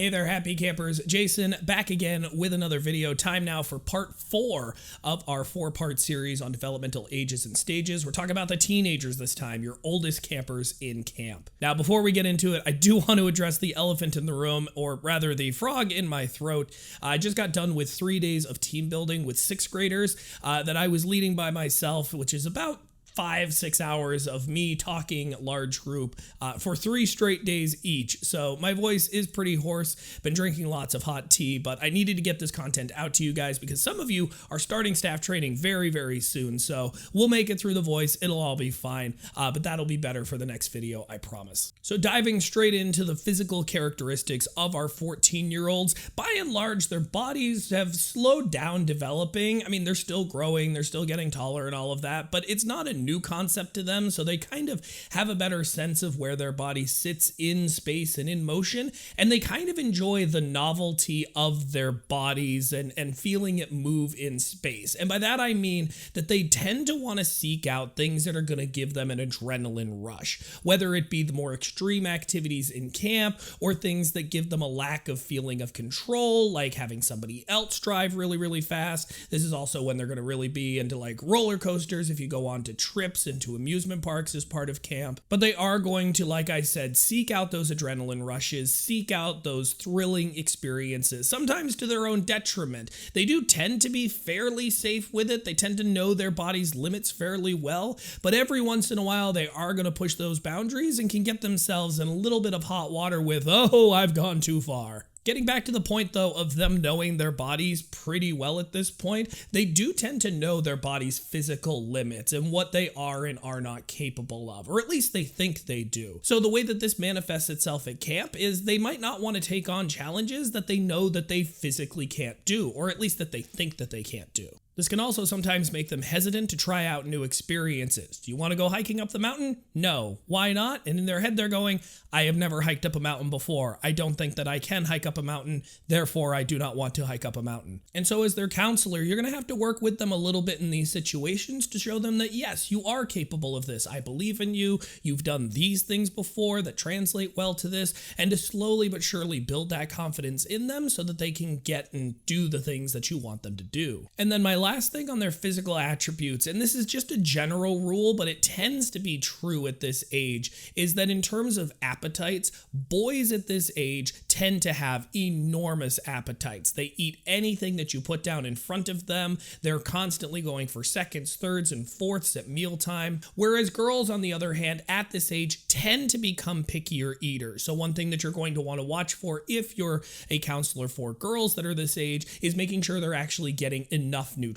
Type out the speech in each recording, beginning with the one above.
Hey there, happy campers. Jason back again with another video. Time now for part 4 of our 4-part series on developmental ages and stages. We're talking about the teenagers this time, your oldest campers in camp. Now, before we get into it, I do want to address the elephant in the room, or rather the frog in my throat. I just got done with 3 days of team building with 6th graders that I was leading by myself, which is about 5-6 hours of me talking large group for 3 straight days each. So my voice is pretty hoarse, been drinking lots of hot tea, but I needed to get this content out to you guys because some of you are starting staff training very, very soon. So we'll make it through the voice. It'll all be fine, but that'll be better for the next video, I promise. So diving straight into the physical characteristics of our 14-year-olds, by and large, their bodies have slowed down developing. I mean, they're still growing, they're still getting taller and all of that, but it's not a new concept to them, so they kind of have a better sense of where their body sits in space and in motion, and they kind of enjoy the novelty of their bodies and feeling it move in space. And by that I mean that they tend to want to seek out things that are going to give them an adrenaline rush, whether it be the more extreme activities in camp or things that give them a lack of feeling of control, like having somebody else drive really, really fast. This is also when they're going to really be into like roller coasters if you go on to trips into amusement parks as part of camp. But they are going to, like I said, seek out those adrenaline rushes, seek out those thrilling experiences, sometimes to their own detriment. They do tend to be fairly safe with it. They tend to know their body's limits fairly well, but every once in a while they are going to push those boundaries and can get themselves in a little bit of hot water with, oh, I've gone too far. Getting back to the point, though, of them knowing their bodies pretty well at this point, they do tend to know their body's physical limits and what they are and are not capable of, or at least they think they do. So the way that this manifests itself at camp is they might not want to take on challenges that they know that they physically can't do, or at least that they think that they can't do. This can also sometimes make them hesitant to try out new experiences. Do you want to go hiking up the mountain? No. Why not? And in their head they're going, I have never hiked up a mountain before. I don't think that I can hike up a mountain, therefore I do not want to hike up a mountain. And so as their counselor, you're going to have to work with them a little bit in these situations to show them that yes, you are capable of this. I believe in you. You've done these things before that translate well to this, and to slowly but surely build that confidence in them so that they can get and do the things that you want them to do. And then my last thing on their physical attributes, and this is just a general rule, but it tends to be true at this age, is that in terms of appetites, boys at this age tend to have enormous appetites. They eat anything that you put down in front of them. They're constantly going for seconds, thirds, and fourths at mealtime, whereas girls, on the other hand, at this age tend to become pickier eaters. So one thing that you're going to want to watch for if you're a counselor for girls that are this age is making sure they're actually getting enough nutrition.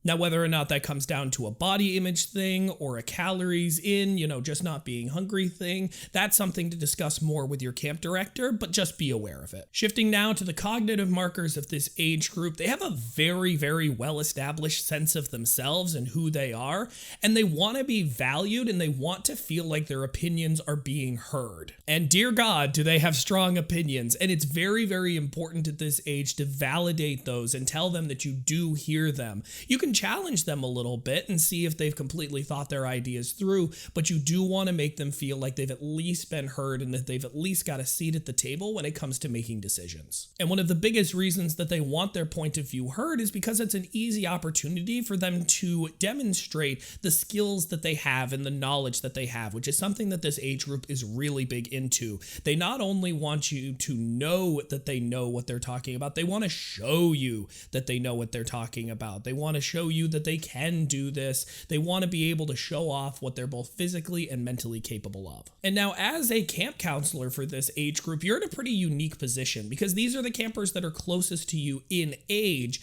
Now, whether or not that comes down to a body image thing or a calories in, just not being hungry thing, that's something to discuss more with your camp director, but just be aware of it. Shifting now to the cognitive markers of this age group, they have a very, very well-established sense of themselves and who they are, and they want to be valued and they want to feel like their opinions are being heard. And dear God, do they have strong opinions, and it's very, very important at this age to validate those and tell them that you do hear them. You can challenge them a little bit and see if they've completely thought their ideas through, but you do want to make them feel like they've at least been heard and that they've at least got a seat at the table when it comes to making decisions. And one of the biggest reasons that they want their point of view heard is because it's an easy opportunity for them to demonstrate the skills that they have and the knowledge that they have, which is something that this age group is really big into. They not only want you to know that they know what they're talking about, they want to show you that they know what they're talking about. They want to show you that they can do this. They want to be able to show off what they're both physically and mentally capable of. And now, as a camp counselor for this age group, you're in a pretty unique position because these are the campers that are closest to you in age.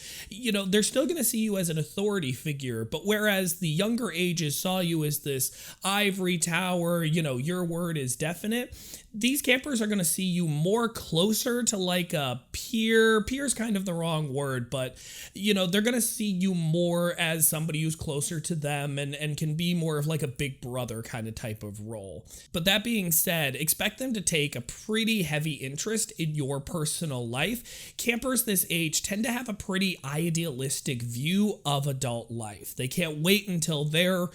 They're still going to see you as an authority figure, but whereas the younger ages saw you as this ivory tower, your word is definite, these campers are going to see you more closer to like a peer. Peer's kind of the wrong word, but they're going to see you more as somebody who's closer to them and can be more of like a big brother kind of type of role. But that being said, expect them to take a pretty heavy interest in your personal life. Campers this age tend to have a pretty idealistic view of adult life. They can't wait until they're,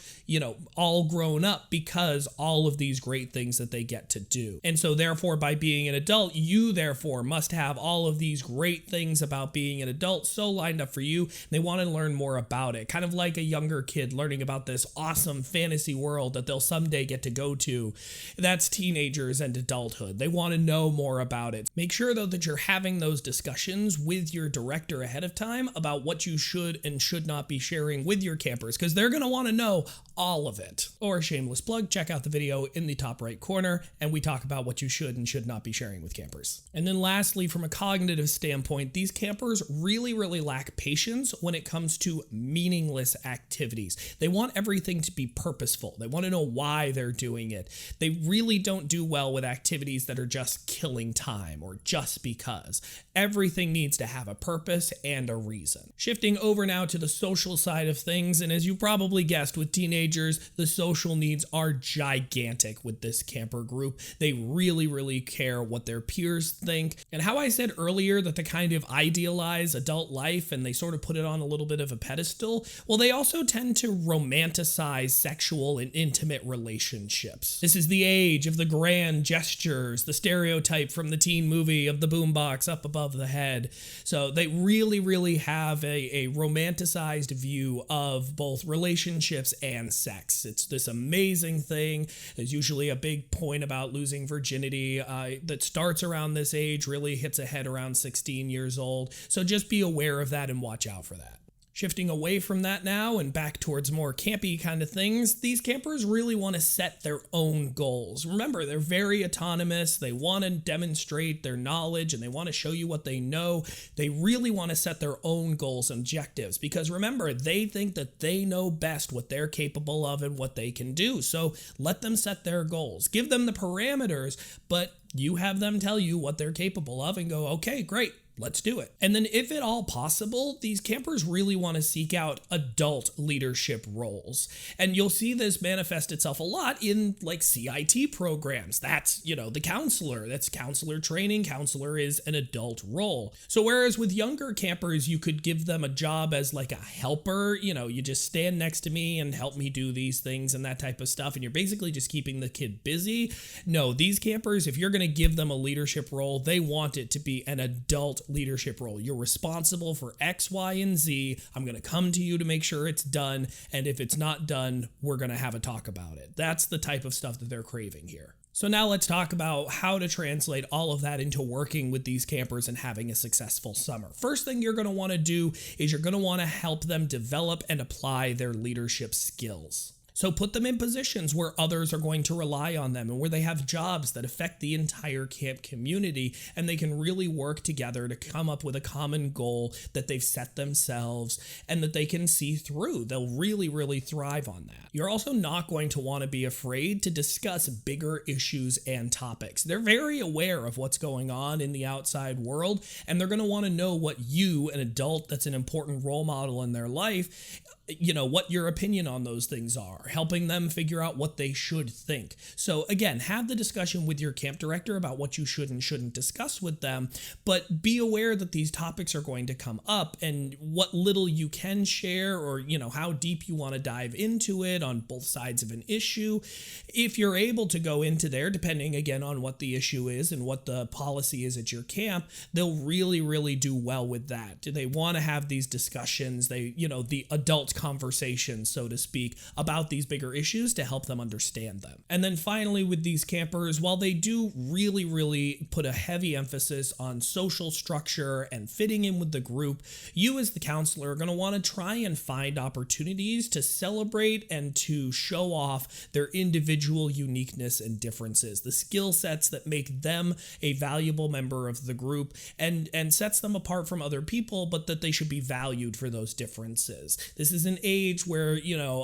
all grown up because all of these great things that they get to do. And so therefore, by being an adult, you therefore must have all of these great things about being an adult so lined up for you. They want to learn more about it, kind of like a younger kid learning about this awesome fantasy world that they'll someday get to go to. That's teenagers and adulthood. They want to know more about it. Make sure though that you're having those discussions with your director ahead of time about what you should and should not be sharing with your campers, because they're going to want to know all of it. Or shameless plug, check out the video in the top right corner and we talk about what you should and should not be sharing with campers. And then lastly, from a cognitive standpoint, these campers really lack patience when it comes to meaningless activities. They want everything to be purposeful. They want to know why they're doing it. They really don't do well with activities that are just killing time or just because. Everything needs to have a purpose and a reason. Shifting over now to the social side of things, and as you probably guessed with teenagers, the social needs are gigantic with this camper group. They really care what their peers think. And how I said earlier that they kind of idealize adult life and they sort of put it on a little bit of a pedestal, well, they also tend to romanticize sexual and intimate relationships. This is the age of the grand gestures, the stereotype from the teen movie of the boombox up above the head. So they really have a romanticized view of both relationships and sex. It's this amazing thing. There's usually a big point about losing virginity that starts around this age, really hits a head around 16 years old. So just be aware of that and watch out for that. Shifting away from that now and back towards more campy kind of things, these campers really want to set their own goals. Remember, they're very autonomous. They want to demonstrate their knowledge and they want to show you what they know. They really want to set their own goals and objectives because remember, they think that they know best what they're capable of and what they can do. So let them set their goals. Give them the parameters, but you have them tell you what they're capable of and go, okay, great. Let's do it. And then if at all possible, these campers really want to seek out adult leadership roles. And you'll see this manifest itself a lot in like CIT programs. That's, the counselor. That's counselor training. Counselor is an adult role. So whereas with younger campers, you could give them a job as like a helper, you just stand next to me and help me do these things and that type of stuff. And you're basically just keeping the kid busy. No, these campers, if you're going to give them a leadership role, they want it to be an adult leadership role. You're responsible for X, Y, and Z. I'm going to come to you to make sure it's done. And if it's not done, we're going to have a talk about it. That's the type of stuff that they're craving here. So now let's talk about how to translate all of that into working with these campers and having a successful summer. First thing you're going to want to do is you're going to want to help them develop and apply their leadership skills. So put them in positions where others are going to rely on them and where they have jobs that affect the entire camp community and they can really work together to come up with a common goal that they've set themselves and that they can see through. They'll really thrive on that. You're also not going to want to be afraid to discuss bigger issues and topics. They're very aware of what's going on in the outside world and they're going to want to know what you, an adult that's an important role model in their life, what your opinion on those things are, helping them figure out what they should think. So again, have the discussion with your camp director about what you should and shouldn't discuss with them, but be aware that these topics are going to come up and what little you can share or, how deep you want to dive into it on both sides of an issue. If you're able to go into there, depending again on what the issue is and what the policy is at your camp, they'll really do well with that. They want to have these discussions, the adult conversations, so to speak, about these bigger issues to help them understand them. And then finally with these campers, while they do really put a heavy emphasis on social structure and fitting in with the group, you as the counselor are going to want to try and find opportunities to celebrate and to show off their individual uniqueness and differences, the skill sets that make them a valuable member of the group and sets them apart from other people, but that they should be valued for those differences. This is an age where,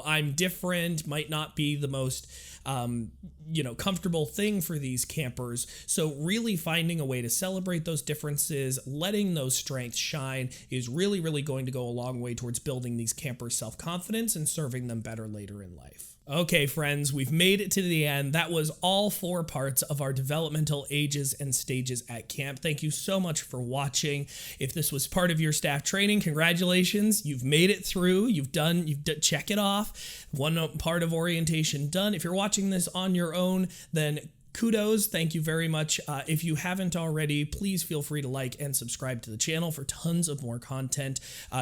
I'm different might not be the most, comfortable thing for these campers. So really finding a way to celebrate those differences, letting those strengths shine is really going to go a long way towards building these campers' self-confidence and serving them better later in life. Okay, friends, we've made it to the end. That was all 4 parts of our developmental ages and stages at camp. Thank you so much for watching. If this was part of your staff training, congratulations. You've made it through. Check it off. One part of orientation done. If you're watching this on your own, then kudos. Thank you very much. If you haven't already, please feel free to like and subscribe to the channel for tons of more content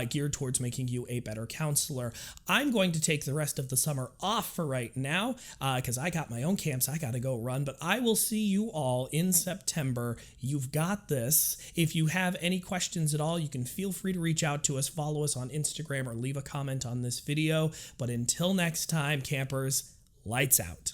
geared towards making you a better counselor. I'm going to take the rest of the summer off for right now because I got my own camps I got to go run, but I will see you all in September. You've got this. If you have any questions at all, you can feel free to reach out to us, follow us on Instagram, or leave a comment on this video. But until next time, campers, lights out.